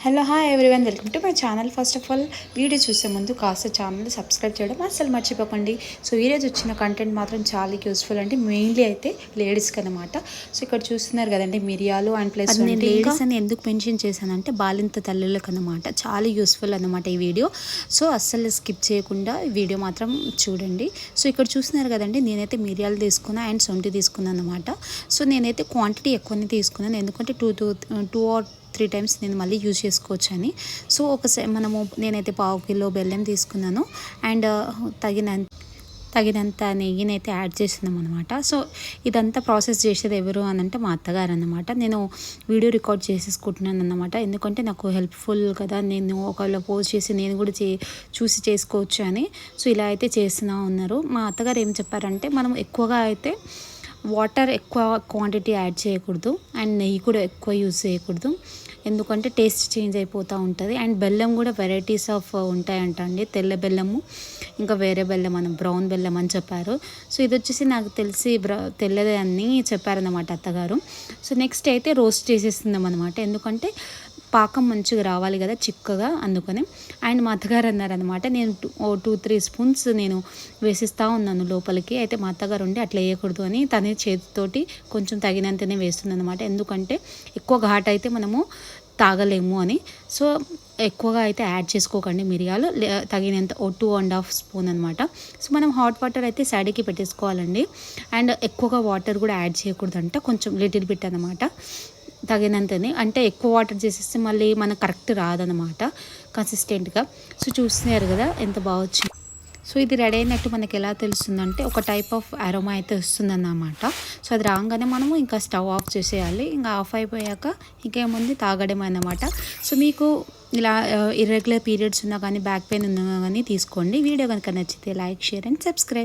Hello hi everyone, welcome to my channel. First of all video చూసే ముందు కాస్త channel subscribe చేయడం అస్సలు మర్చిపోకండి. సో ఈరోజు వచ్చిన కంటెంట్ మాత్రం చాలా యూస్ఫుల్ అండి, మెయిన్లీ అయితే లేడీస్కి అనమాట. సో ఇక్కడ చూస్తున్నారు కదండి మిరియాలు అండ్ ప్లస్ నేను లేడీస్ అని ఎందుకు మెన్షన్ చేశానంటే బాలింత తల్లులకు అనమాట. చాలా యూస్ఫుల్ అనమాట ఈ వీడియో. సో అస్సలు స్కిప్ చేయకుండా ఈ వీడియో మాత్రం చూడండి. సో ఇక్కడ చూస్తున్నారు కదండి, నేనైతే మిరియాలు తీసుకున్నా అండ్ సొంటి తీసుకున్నాను అనమాట. సో నేనైతే క్వాంటిటీ ఎక్కువనే తీసుకున్నాను, ఎందుకంటే టూ ఆర్ 3 టైమ్స్ నేను మళ్ళీ యూజ్ చేసుకోవచ్చు అని. సో నేనైతే 1/2 కిలో బెల్లం తీసుకున్నాను అండ్ తగినంత నెయ్యినైతే యాడ్ చేస్తున్నాం అనమాట. సో ఇదంతా ప్రాసెస్ చేసేది ఎవరు అని అంటే మా అత్తగారు అన్నమాట. నేను వీడియో రికార్డ్ చేసేసుకుంటున్నాను అన్నమాట, ఎందుకంటే నాకు హెల్ప్ఫుల్ కదా, నేను ఒకవేళ పోస్ట్ చేసి నేను కూడా చూసి చేసుకోవచ్చు అని. సో ఇలా అయితే చేస్తూ ఉన్నారు. మా అత్తగారు ఏం చెప్పారంటే మనం ఎక్కువగా అయితే వాటర్ ఎక్కువ క్వాంటిటీ యాడ్ చేయకూడదు అండ్ నెయ్యి కూడా ఎక్కువ యూజ్ చేయకూడదు, ఎందుకంటే టేస్ట్ చేంజ్ అయిపోతూ ఉంటుంది. అండ్ బెల్లం కూడా వెరైటీస్ ఆఫ్ ఉంటాయంట అండి, తెల్ల బెల్లము ఇంకా వేరే బెల్లం అని బ్రౌన్ బెల్లం అని చెప్పారు. సో ఇది వచ్చేసి నాకు తెలిసి తెల్లదే అని చెప్పారన్నమాట అత్తగారు. సో నెక్స్ట్ అయితే రోస్ట్ చేసేస్తున్నాం అనమాట, ఎందుకంటే పాకం మంచిగా రావాలి కదా చిక్కగా, అందుకనే. అండ్ మా అత్తగారు అన్నారనమాట, నేను 2-3 స్పూన్స్ నేను వేసిస్తూ ఉన్నాను లోపలికి. అయితే మా అత్తగారు ఉండి అట్లా వేయకూడదు అని తనే చేతితోటి కొంచెం తగినంతనే వేస్తుంది అనమాట, ఎందుకంటే ఎక్కువ ఘాట్ అయితే మనము తాగలేము అని. సో ఎక్కువగా అయితే యాడ్ చేసుకోకండి మిరియాలు, తగినంత 2.5 స్పూన్ అనమాట. సో మనం హాట్ వాటర్ అయితే సైడ్కి పెట్టేసుకోవాలండి. అండ్ ఎక్కువగా వాటర్ కూడా యాడ్ చేయకూడదంట, కొంచెం లిటిల్ బిట్ అనమాట, తగినంతని. అంటే ఎక్కువ వాటర్ చేసేస్తే మళ్ళీ మనకు కరెక్ట్ రాదనమాట కన్సిస్టెంట్గా. సో చూస్తున్నారు కదా ఎంత బాగా వచ్చింది. సో ఇది రెడీ అయినట్టు మనకి ఎలా తెలుస్తుందంటే ఒక టైప్ ఆఫ్ అరోమా అయితే వస్తుందన్నమాట. సో అది రాగానే మనము ఇంకా స్టవ్ ఆఫ్ చేసేయాలి. ఇంకా ఆఫ్ అయిపోయాక ఇంకేముంది తాగడం అన్నమాట. సో మీకు ఇలా ఇర్రెగ్యులర్ పీరియడ్స్ ఉన్నా కానీ బ్యాక్ పెయిన్ ఉన్నా కానీ తీసుకోండి. వీడియో కనుక నచ్చితే లైక్, షేర్ అండ్ సబ్స్క్రైబ్.